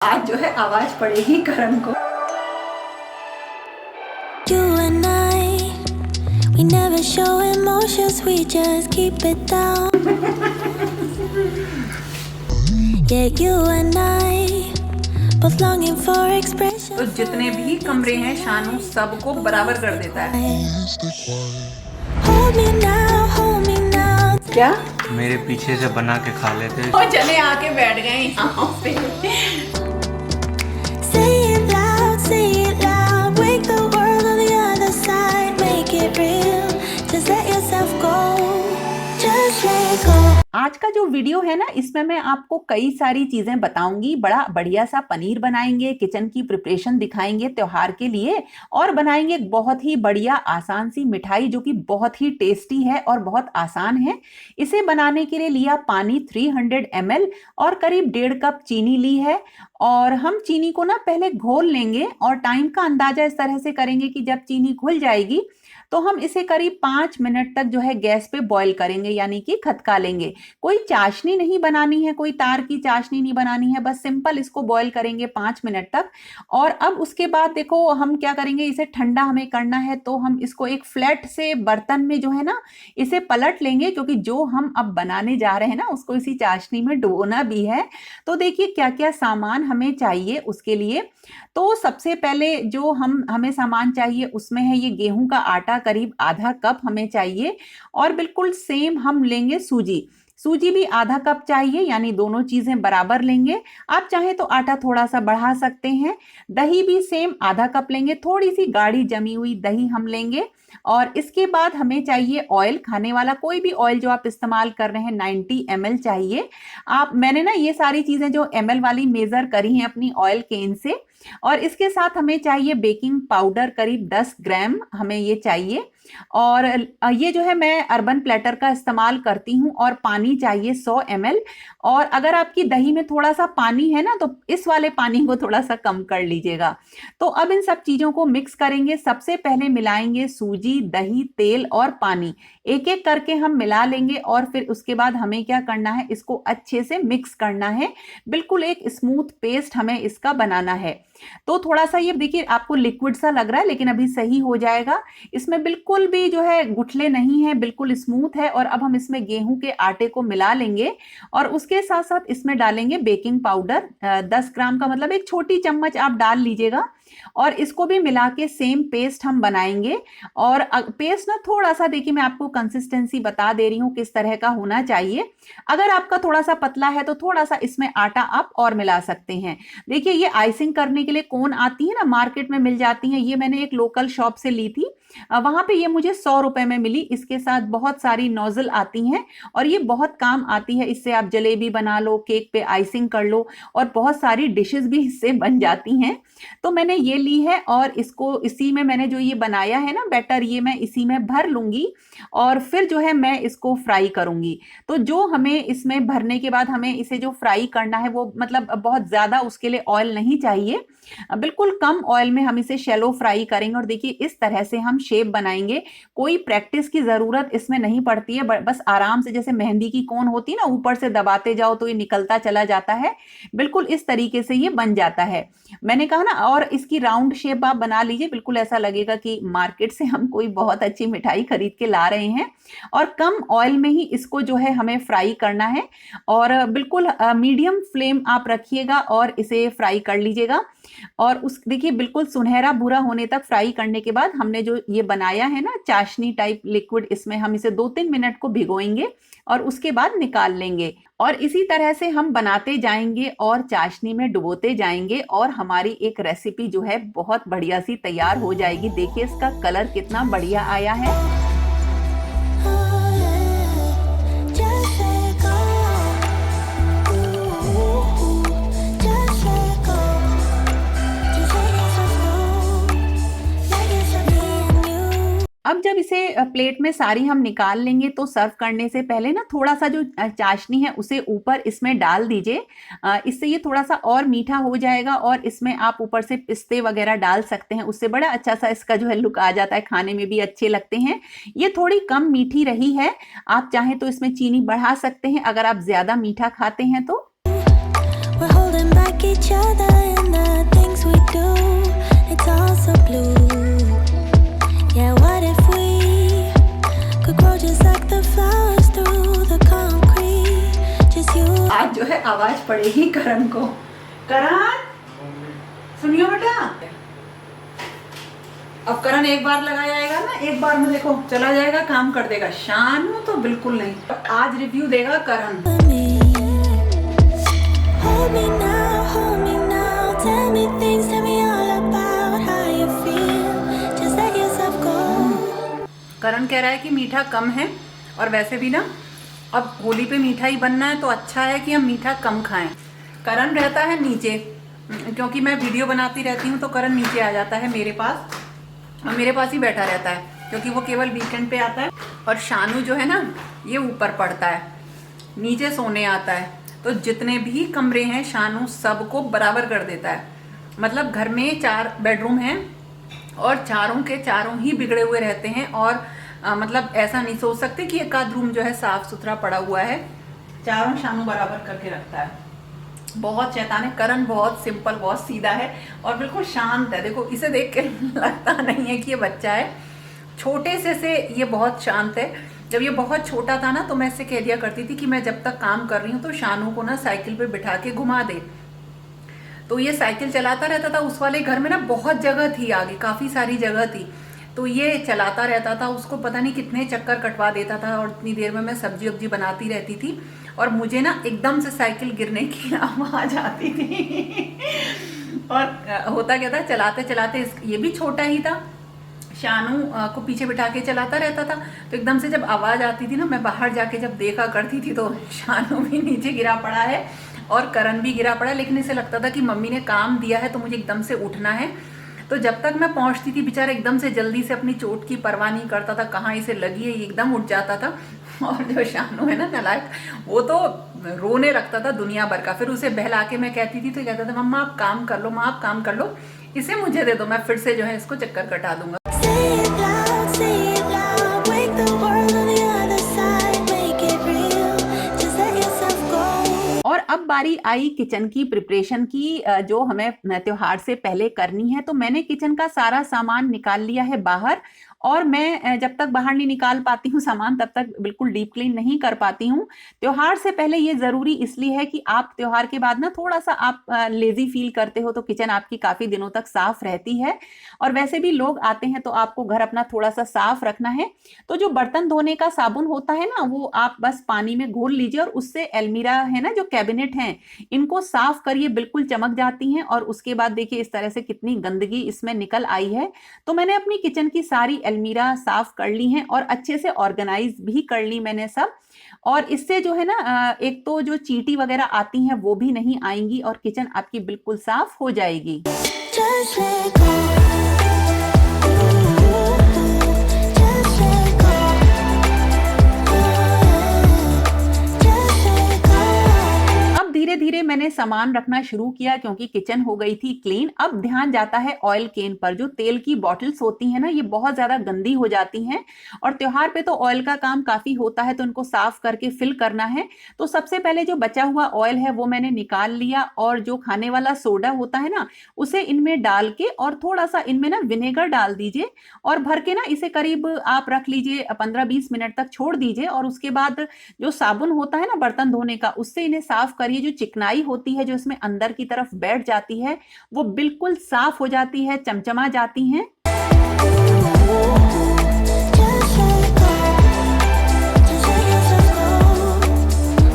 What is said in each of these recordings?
आज जो है आवाज पड़ेगी करण को। You and I, we never show emotions, we just keep it down. Yeah, you and I, both longing for expression. तो जितने भी कमरे हैं शानू सबको बराबर कर देता है। Hold me now, hold me now. क्या मेरे पीछे से बना के खा लेते। और चले आके बैठ गए यहाँ पे। Say it loud, wake the world on the other side, make it real, just let yourself go, just let go. आज का जो वीडियो है ना, इसमें मैं आपको कई सारी चीजें बताऊंगी। बड़ा बढ़िया सा पनीर बनाएंगे, किचन की प्रिपरेशन दिखाएंगे त्योहार के लिए, और बनाएंगे एक बहुत ही बढ़िया आसान सी मिठाई जो कि बहुत ही टेस्टी है और बहुत आसान है। इसे बनाने के लिए लिया पानी 300 ml और करीब 1.5 कप चीनी ली है। और हम चीनी को ना पहले घोल लेंगे और टाइम का अंदाजा इस तरह से करेंगे कि जब चीनी घुल जाएगी तो हम इसे करीब 5 मिनट तक जो है गैस पे बॉईल करेंगे, यानी कि खदका लेंगे। कोई चाशनी नहीं बनानी है, कोई तार की चाशनी नहीं बनानी है, बस सिंपल इसको बॉईल करेंगे 5 मिनट तक। और अब उसके बाद देखो हम क्या करेंगे, इसे ठंडा हमें करना है तो हम इसको एक फ्लैट से बर्तन में जो है ना इसे पलट लेंगे, क्योंकि जो हम अब बनाने जा रहे हैं ना उसको इसी चाशनी में डुबोना भी है। तो देखिए क्या क्या सामान हमें चाहिए उसके लिए। तो सबसे पहले जो हमें सामान चाहिए उसमें है ये गेहूं का आटा, करीब आधा कप हमें चाहिए। और बिल्कुल सेम हम लेंगे सूजी भी आधा कप चाहिए, यानी दोनों चीजें बराबर लेंगे। आप चाहें तो आटा थोड़ा सा बढ़ा सकते हैं। दही भी सेम आधा कप लेंगे, थोड़ी सी गाढ़ी जमी हुई दही हम लेंगे। और इसके बाद हमें चाहिए ऑयल, खाने वाला कोई भी ऑयल जो आप इस्तेमाल कर रहे हैं 90 ml चाहिए। मैंने ना ये सारी चीजें जो ml वाली मेजर करी हैं अपनी ऑयल केन से। और इसके साथ हमें चाहिए बेकिंग पाउडर, करीब 10 ग्राम हमें ये चाहिए। और ये जो है मैं अर्बन प्लेटर का इस्तेमाल करती हूँ। और पानी चाहिए 100 ml। और अगर आपकी दही में थोड़ा सा पानी है ना तो इस वाले पानी को थोड़ा सा कम कर लीजिएगा। तो अब इन सब चीजों को मिक्स करेंगे। सबसे पहले मिलाएंगे सूजी, दही, तेल और पानी, एक एक करके हम मिला लेंगे। और फिर उसके बाद हमें क्या करना है, इसको अच्छे से मिक्स करना है। बिल्कुल एक स्मूथ पेस्ट हमें इसका बनाना है। तो थोड़ा सा ये देखिए आपको लिक्विड सा लग रहा है, लेकिन अभी सही हो जाएगा। इसमें बिल्कुल भी जो है गुठले नहीं है, बिल्कुल स्मूथ है। और अब हम इसमें गेहूं के आटे को मिला लेंगे और उसके साथ साथ इसमें डालेंगे बेकिंग पाउडर 10 ग्राम का, मतलब एक छोटी चम्मच आप डाल लीजिएगा। और इसको भी मिला के सेम पेस्ट हम बनाएंगे। और पेस्ट ना थोड़ा सा, देखिए मैं आपको कंसिस्टेंसी बता दे रही हूँ किस तरह का होना चाहिए। अगर आपका थोड़ा सा पतला है तो थोड़ा सा इसमें आटा आप और मिला सकते हैं। देखिए ये आइसिंग करने के लिए कोन आती है ना, मार्केट में मिल जाती है। ये मैंने एक लोकल शॉप से ली थी, वहां पे ये मुझे 100 रुपए में मिली। इसके साथ बहुत सारी नोजल आती हैं और ये बहुत काम आती है। इससे आप जलेबी बना लो, केक पे आइसिंग कर लो, और बहुत सारी डिशेस भी इससे बन जाती हैं। तो मैंने ये ली है और इसको इसी में मैंने जो ये बनाया है ना बैटर, ये मैं इसी में भर लूंगी। और फिर जो है मैं इसको फ्राई करूंगी। तो जो हमें इसमें भरने के बाद हमें इसे जो फ्राई करना है वो मतलब बहुत ज्यादा उसके लिए ऑयल नहीं चाहिए, बिल्कुल कम ऑयल में हम इसे शैलो फ्राई करेंगे। और देखिए इस तरह से हम शेप बनाएंगे। कोई प्रैक्टिस की जरूरत इसमें नहीं पड़ती है, बस आराम से, जैसे मेहंदी की कोन होती है ना, ऊपर से दबाते जाओ तो ये निकलता चला जाता है। बिल्कुल इस तरीके से ये बन जाता है, मैंने कहा ना। और इसकी राउंड शेप आप बना लीजिए, बिल्कुल ऐसा लगेगा कि मार्केट से हम कोई बहुत अच्छी मिठाई खरीद के ला रहे हैं। और कम ऑयल में ही इसको जो है हमें फ्राई करना है। और बिल्कुल मीडियम फ्लेम आप रखिएगा और इसे फ्राई कर लीजिएगा। और उस देखिए बिल्कुल सुनहरा भूरा होने तक फ्राई करने के बाद हमने जो ये बनाया है ना चाशनी टाइप लिक्विड, इसमें हम इसे 2-3 मिनट को भिगोएंगे और उसके बाद निकाल लेंगे। और इसी तरह से हम बनाते जाएंगे और चाशनी में डुबोते जाएंगे और हमारी एक रेसिपी जो है बहुत बढ़िया सी तैयार हो जाएगी। देखिए इसका कलर कितना बढ़िया आया है। Just let go. Just let go. Just let yourself go. Let yourself be you. अब जब इसे प्लेट में सारी हम निकाल लेंगे तो सर्व करने से पहले ना थोड़ा सा जो चाशनी है उसे ऊपर इसमें डाल दीजिए। इससे ये थोड़ा सा और मीठा हो जाएगा। और इसमें आप ऊपर से पिस्ते वगैरह डाल सकते हैं, उससे बड़ा अच्छा सा इसका जो है लुक आ जाता है, खाने में भी अच्छे लगते हैं। ये थोड़ी कम मीठी रही है, आप चाहें तो इसमें चीनी बढ़ा सकते हैं अगर आप ज्यादा मीठा खाते हैं तो। We're holding back like each other in the things we do. It's all so blue. Yeah, what if we could grow just like the flowers through the concrete? Just you. आज जो है आवाज पड़ेगी करण को। करण सुनियो बेटा, अब करण एक बार लगा जाएगा ना, एक बार में देखो चला जाएगा, काम कर देगा। शानू तो बिल्कुल नहीं। आज रिव्यू देगा करण। Hold me now, tell me things, tell me all about how you feel. Just let yourself go. करण कह रहा है कि मीठा कम है, और वैसे भी ना अब होली पे मीठा ही बनना है तो अच्छा है कि हम मीठा कम खाएं। करण रहता है नीचे, क्योंकि मैं वीडियो बनाती रहती हूँ तो करण नीचे आ जाता है मेरे पास, और मेरे पास ही बैठा रहता है, क्योंकि वो केवल वीकेंड पे आता है। और शानू जो है ना ये ऊपर पड़ता है, नीचे सोने आता है। तो जितने भी कमरे हैं शानू सबको बराबर कर देता है। मतलब घर में 4 बेडरूम हैं और चारों के चारों ही बिगड़े हुए रहते हैं, और मतलब ऐसा नहीं सोच सकते कि एक आध रूम जो है साफ सुथरा पड़ा हुआ है। चारों शानू बराबर करके रखता है। बहुत शैतान है करण, बहुत सिंपल, बहुत सीधा है और बिल्कुल शांत है। देखो इसे देख के लगता नहीं है कि ये बच्चा है। छोटे से ये बहुत शांत है। जब ये बहुत छोटा था ना तो मैं इससे कह दिया करती थी कि मैं जब तक काम कर रही हूँ तो शानू को ना साइकिल पे बिठा के घुमा दे। तो ये साइकिल चलाता रहता था। उस वाले घर में ना बहुत जगह थी, आगे काफ़ी सारी जगह थी, तो ये चलाता रहता था। उसको पता नहीं कितने चक्कर कटवा देता था, और इतनी देर में मैं सब्जी वब्जी बनाती रहती थी और मुझे ना एकदम से साइकिल गिरने की आवाज़ आती थी। और होता क्या था, चलाते चलाते ये भी छोटा ही था, शानू को पीछे बिठा के चलाता रहता था। तो एकदम से जब आवाज़ आती थी ना, मैं बाहर जाके जब देखा करती थी तो शानू भी नीचे गिरा पड़ा है और करण भी गिरा पड़ा है। लेकिन इसे लगता था कि मम्मी ने काम दिया है तो मुझे एकदम से उठना है। तो जब तक मैं पहुंचती थी बेचारा एकदम से जल्दी से अपनी चोट की परवाह नहीं करता था, कहाँ इसे लगी है, ये एकदम उठ जाता था। और जो शानू है ना नालायक, वो तो रोने लगता था दुनिया भर का। फिर उसे बहला के मैं कहती थी तो कहता था मम्मा आप काम कर लो, माँ आप काम कर लो, इसे मुझे दे दो, मैं फिर से जो है इसको चक्कर कटा दूंगा। Say it loud, wake the world on the other side, make it real, just let yourself go. और अब बारी आई किचन की प्रिपरेशन की, जो हमें त्योहार से पहले करनी है। तो मैंने किचन का सारा सामान निकाल लिया है बाहर, और मैं जब तक बाहर नहीं निकाल पाती हूँ सामान तब तक बिल्कुल डीप क्लीन नहीं कर पाती हूँ। त्योहार से पहले ये ज़रूरी इसलिए है कि आप त्योहार के बाद ना थोड़ा सा आप लेजी फील करते हो, तो किचन आपकी काफ़ी दिनों तक साफ रहती है। और वैसे भी लोग आते हैं तो आपको घर अपना थोड़ा सा साफ रखना है। तो जो बर्तन धोने का साबुन होता है ना, वो आप बस पानी में घोल लीजिए और उससे अलमीरा है ना, जो कैबिनेट हैं, इनको साफ करिए, बिल्कुल चमक जाती हैं। और उसके बाद देखिए इस तरह से कितनी गंदगी इसमें निकल आई है। तो मैंने अपनी किचन की सारी अलमीरा साफ कर ली हैं और अच्छे से ऑर्गेनाइज भी कर ली मैंने सब। और इससे जो है ना एक तो जो चींटी वगैरह आती हैं वो भी नहीं आएंगी और किचन आपकी बिल्कुल साफ हो जाएगी। Just let go. Just let go. Just let go. अब धीरे धीरे मैंने सामान रखना शुरू किया क्योंकि किचन हो गई थी क्लीन। अब ध्यान जाता है ऑयल केन पर। जो तेल की बॉटल्स होती हैं ना, ये बहुत ज्यादा गंदी हो जाती हैं और त्योहार पे तो ऑयल का काम काफी होता है, तो इनको साफ करके फिल करना है। तो सबसे पहले जो बचा हुआ ऑयल है वो मैंने निकाल लिया, और जो खाने वाला सोडा होता है ना, उसे इनमें डाल के और थोड़ा सा इनमें ना विनेगर डाल दीजिए और भर के ना इसे करीब आप रख लीजिए 15-20 मिनट तक छोड़ दीजिए। और उसके बाद जो साबुन होता है ना बर्तन धोने का, उससे इन्हें साफ करिए। जो चिकनाई होती है जो इसमें अंदर की तरफ बैठ जाती है वो बिल्कुल साफ हो जाती है, चमचमा जाती हैं। Just let go. Just let yourself go.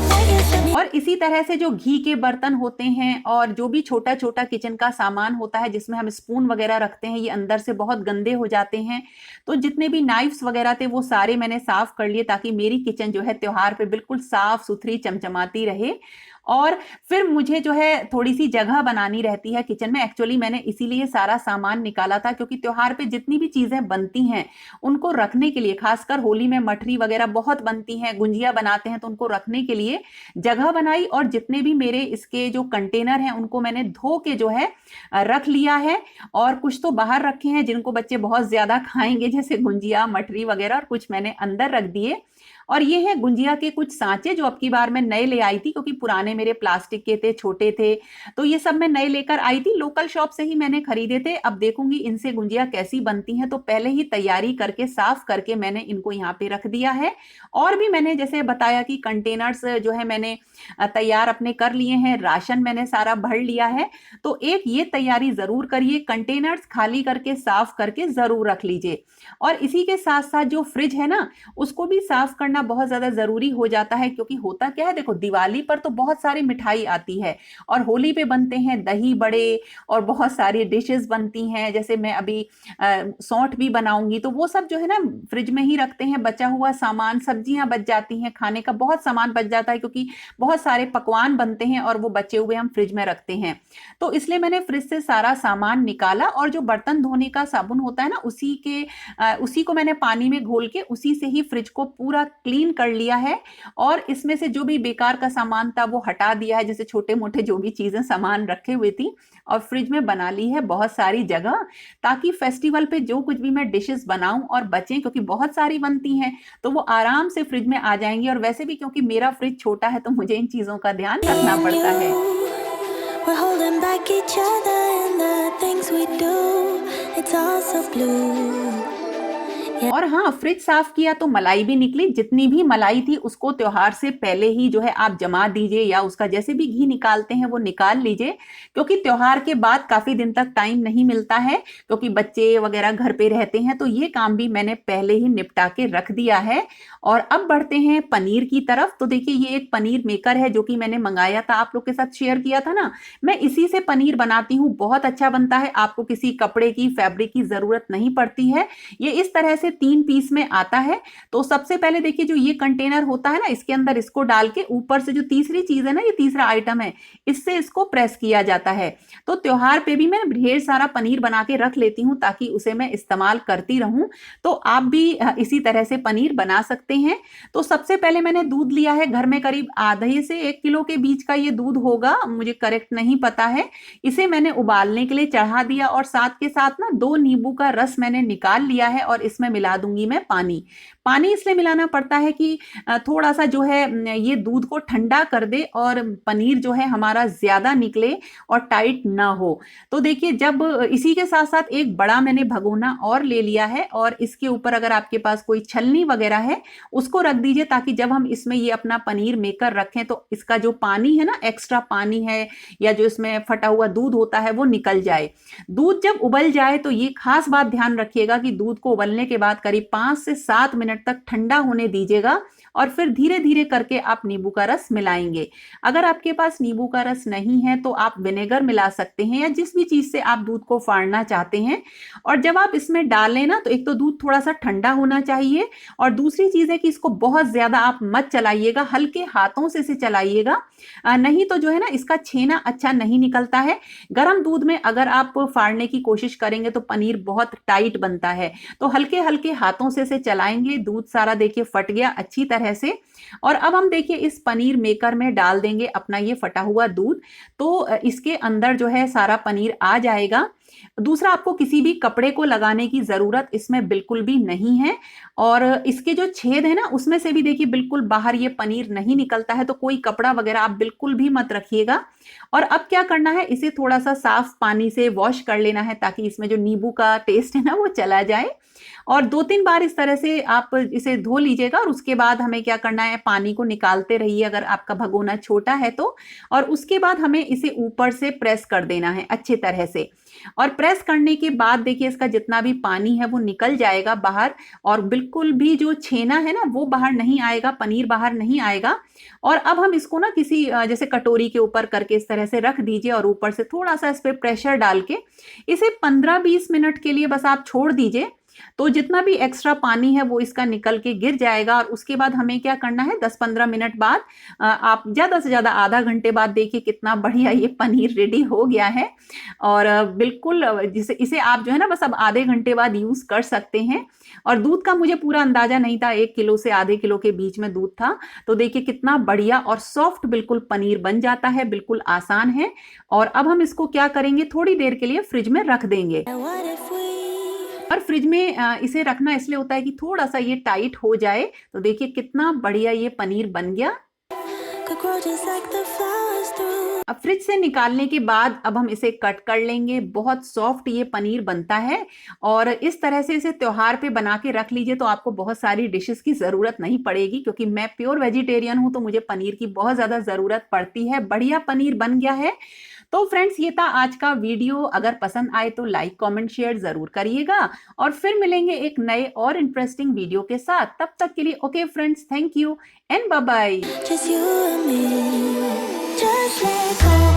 Let yourself. और इसी तरह से जो घी के बर्तन होते हैं और जो भी छोटा छोटा किचन का सामान होता है जिसमें हम स्पून वगैरह रखते हैं, ये अंदर से बहुत गंदे हो जाते हैं। तो जितने भी नाइफ्स वगैरह थे वो सारे मैंने साफ कर लिए, ताकि मेरी किचन जो है त्योहार पे बिल्कुल साफ सुथरी चमचमाती रहे। और फिर मुझे जो है थोड़ी सी जगह बनानी रहती है किचन में। एक्चुअली मैंने इसीलिए सारा सामान निकाला था, क्योंकि त्योहार पे जितनी भी चीजें बनती हैं उनको रखने के लिए, खासकर होली में मठरी वगैरह बहुत बनती हैं, गुंजिया बनाते हैं, तो उनको रखने के लिए जगह बनाई। और जितने भी मेरे इसके जो कंटेनर हैं उनको मैंने धो के जो है रख लिया है। और कुछ तो बाहर रखे हैं जिनको बच्चे बहुत ज्यादा खाएंगे, जैसे गुंजिया, मठरी वगैरह, और कुछ मैंने अंदर रख दिए। और ये है गुंजिया के कुछ सांचे जो अब की बार मैं नए ले आई थी, क्योंकि पुराने मेरे प्लास्टिक के थे, छोटे थे, तो ये सब मैं नए लेकर आई थी, लोकल शॉप से ही मैंने खरीदे थे। अब देखूंगी इनसे गुंजिया कैसी बनती हैं, तो पहले ही तैयारी करके साफ करके मैंने इनको यहाँ पे रख दिया है। और भी मैंने जैसे बताया कि कंटेनर्स जो है मैंने तैयार अपने कर लिए हैं, राशन मैंने सारा भर लिया है। तो एक ये तैयारी जरूर करिए, कंटेनर्स खाली करके साफ करके जरूर रख लीजिए। और इसी के साथ साथ जो फ्रिज है ना, उसको भी साफ करना बहुत ज्यादा जरूरी हो जाता है, क्योंकि होता क्या है, देखो दिवाली पर तो बहुत सारी मिठाई आती है और होली पे बनते हैं दही बड़े और बहुत सारी डिशेस बनती हैं। जैसे मैं अभी सौंठ भी बनाऊंगी, तो वो सब जो है ना फ्रिज में ही रखते हैं, बचा हुआ सामान, सब्जियां बच जाती हैं, खाने का बहुत सामान बच जाता है, क्योंकि बहुत सारे पकवान बनते हैं और वो बचे हुए हम फ्रिज में रखते हैं। तो इसलिए मैंने फ्रिज से सारा सामान निकाला, और जो बर्तन धोने का साबुन होता है ना, उसी को मैंने पानी में घोल के उसी से ही फ्रिज को पूरा क्लीन कर लिया है। और इसमें से जो भी बेकार का सामान था वो हटा दिया है, जैसे छोटे मोटे जो भी चीजें सामान रखे हुए थी, और फ्रिज में बना ली है बहुत सारी जगह, ताकि फेस्टिवल पे जो कुछ भी मैं डिशेस बनाऊं और बचें, क्योंकि बहुत सारी बनती हैं तो वो आराम से फ्रिज में आ जाएंगी। और वैसे भी क्योंकि मेरा फ्रिज छोटा है तो मुझे इन चीजों का ध्यान रखना पड़ता है। We're holding back each other and the things we do, it's all so blue. और हाँ, फ्रिज साफ किया तो मलाई भी निकली। जितनी भी मलाई थी उसको त्योहार से पहले ही जो है आप जमा दीजिए, या उसका जैसे भी घी निकालते हैं वो निकाल लीजिए, क्योंकि त्योहार के बाद काफी दिन तक टाइम नहीं मिलता है, क्योंकि बच्चे वगैरह घर पे रहते हैं। तो ये काम भी मैंने पहले ही निपटा के रख दिया है। और अब बढ़ते हैं पनीर की तरफ। तो देखिए, ये एक पनीर मेकर है जो कि मैंने मंगाया था, आप लोग के साथ शेयर किया था ना। मैं इसी से पनीर बनाती हूँ, बहुत अच्छा बनता है, आपको किसी कपड़े की, फैब्रिक की जरूरत नहीं पड़ती है। ये इस तरह से 3 पीस में आता है। तो सबसे पहले देखिए, जो ये कंटेनर होता है ना, इसके अंदर इसको डाल के ऊपर से जो तीसरी चीज है ना, ये तीसरा आइटम है, इससे इसको प्रेस किया जाता है। तो त्योहार पे भी मैं ढेर सारा पनीर बना के रख लेती हूँ, ताकि उसे मैं इस्तेमाल करती रहूं। तो आप भी इसी तरह से पनीर बना सकते हैं। तो सबसे पहले मैंने दूध लिया है घर में, करीब आधे से 1 किलो के बीच का ये दूध होगा, मुझे करेक्ट नहीं पता है। इसे मैंने उबालने के लिए चढ़ा दिया, और साथ के साथ ना 2 नींबू का रस मैंने निकाल लिया है, और इसमें मिला दूंगी मैं पानी। पानी इसलिए मिलाना पड़ता है कि थोड़ा सा जो है ये दूध को ठंडा कर दे, और पनीर जो है हमारा ज्यादा निकले और टाइट ना हो। तो देखिए, जब इसी के साथ साथ एक बड़ा मैंने भगोना और ले लिया है, और इसके ऊपर अगर आपके पास कोई छलनी वगैरह है उसको रख दीजिए, ताकि जब हम इसमें ये अपना पनीर मेकर रखें तो इसका जो पानी है ना, एक्स्ट्रा पानी है या जो इसमें फटा हुआ दूध होता है वो निकल जाए। दूध जब उबल जाए तो ये खास बात ध्यान रखिएगा कि दूध को उबलने के बाद करीब 5 से 7 मिनट तक ठंडा होने दीजिएगा, और फिर धीरे धीरे करके आप नींबू का रस मिलाएंगे। अगर आपके पास नींबू का रस नहीं है तो आप विनेगर मिला सकते हैं, या जिस भी चीज से आप दूध को फाड़ना चाहते हैं। और जब आप इसमें डालें ना, तो एक तो दूध थोड़ा सा ठंडा होना चाहिए, और दूसरी चीज है कि इसको बहुत ज्यादा आप मत चलाइएगा, हल्के हाथों से इसे चलाइएगा, नहीं तो जो है ना इसका छेना अच्छा नहीं निकलता है। गर्म दूध में अगर आप फाड़ने की कोशिश करेंगे तो पनीर बहुत टाइट बनता है। तो हल्के हल्के हाथों से इसे चलाएंगे। दूध सारा देखिए फट गया अच्छी तरह से। और अब हम देखिए इस पनीर मेकर में डाल देंगे अपना ये फटा हुआ दूध, तो इसके अंदर जो है सारा पनीर आ जाएगा। दूसरा, आपको किसी भी कपड़े को लगाने की जरूरत इसमें बिल्कुल भी नहीं है, और इसके जो छेद है ना उसमें से भी देखिए बिल्कुल बाहर ये पनीर नहीं निकलता है, तो कोई कपड़ा वगैरह आप बिल्कुल भी मत रखिएगा। और अब क्या करना है, इसे थोड़ा सा साफ पानी से वॉश कर लेना है, ताकि इसमें जो नींबू का टेस्ट है ना वो चला जाए। और 2-3 बार इस तरह से आप इसे धो लीजिएगा, और उसके बाद हमें क्या करना है, पानी को निकालते रहिए अगर आपका भगोना छोटा है तो। और उसके बाद हमें इसे ऊपर से प्रेस कर देना है अच्छे तरह से। और प्रेस करने के बाद देखिए इसका जितना भी पानी है वो निकल जाएगा बाहर, और बिल्कुल भी जो छेना है ना वो बाहर नहीं आएगा, पनीर बाहर नहीं आएगा। और अब हम इसको ना किसी जैसे कटोरी के ऊपर करके इस तरह से रख दीजिए, और ऊपर से थोड़ा सा इस पे प्रेशर डाल के इसे 15-20 मिनट के लिए बस आप छोड़ दीजिए। तो जितना भी एक्स्ट्रा पानी है वो इसका निकल के गिर जाएगा। और उसके बाद हमें क्या करना है, 10-15 मिनट बाद, आप ज्यादा से ज्यादा आधा घंटे बाद देखिए कितना बढ़िया ये पनीर रेडी हो गया है। और बिल्कुल इसे आप जो है ना बस अब आधे घंटे बाद यूज कर सकते हैं। और दूध का मुझे पूरा अंदाजा नहीं था, 1 किलो से आधे किलो के बीच में दूध था। तो देखिए कितना बढ़िया और सॉफ्ट बिल्कुल पनीर बन जाता है, बिल्कुल आसान है। और अब हम इसको क्या करेंगे, थोड़ी देर के लिए फ्रिज में रख देंगे। What if we और फ्रिज में इसे रखना इसलिए होता है कि थोड़ा सा ये टाइट हो जाए। तो देखिए कितना बढ़िया ये पनीर बन गया। could grow just like the flowers through. अब फ्रिज से निकालने के बाद अब हम इसे कट कर लेंगे। बहुत सॉफ्ट ये पनीर बनता है और इस तरह से इसे त्योहार पे बना के रख लीजिए तो आपको बहुत सारी डिशेस की ज़रूरत नहीं पड़ेगी, क्योंकि मैं प्योर वेजिटेरियन हूँ तो मुझे पनीर की बहुत ज़्यादा ज़रूरत पड़ती है। बढ़िया पनीर बन गया है। तो फ्रेंड्स ये था आज का वीडियो। अगर पसंद आए तो लाइक कमेंट शेयर ज़रूर करिएगा और फिर मिलेंगे एक नए और इंटरेस्टिंग वीडियो के साथ। तब तक के लिए okay friends, thank you and bye bye. Just you and me. Just let go.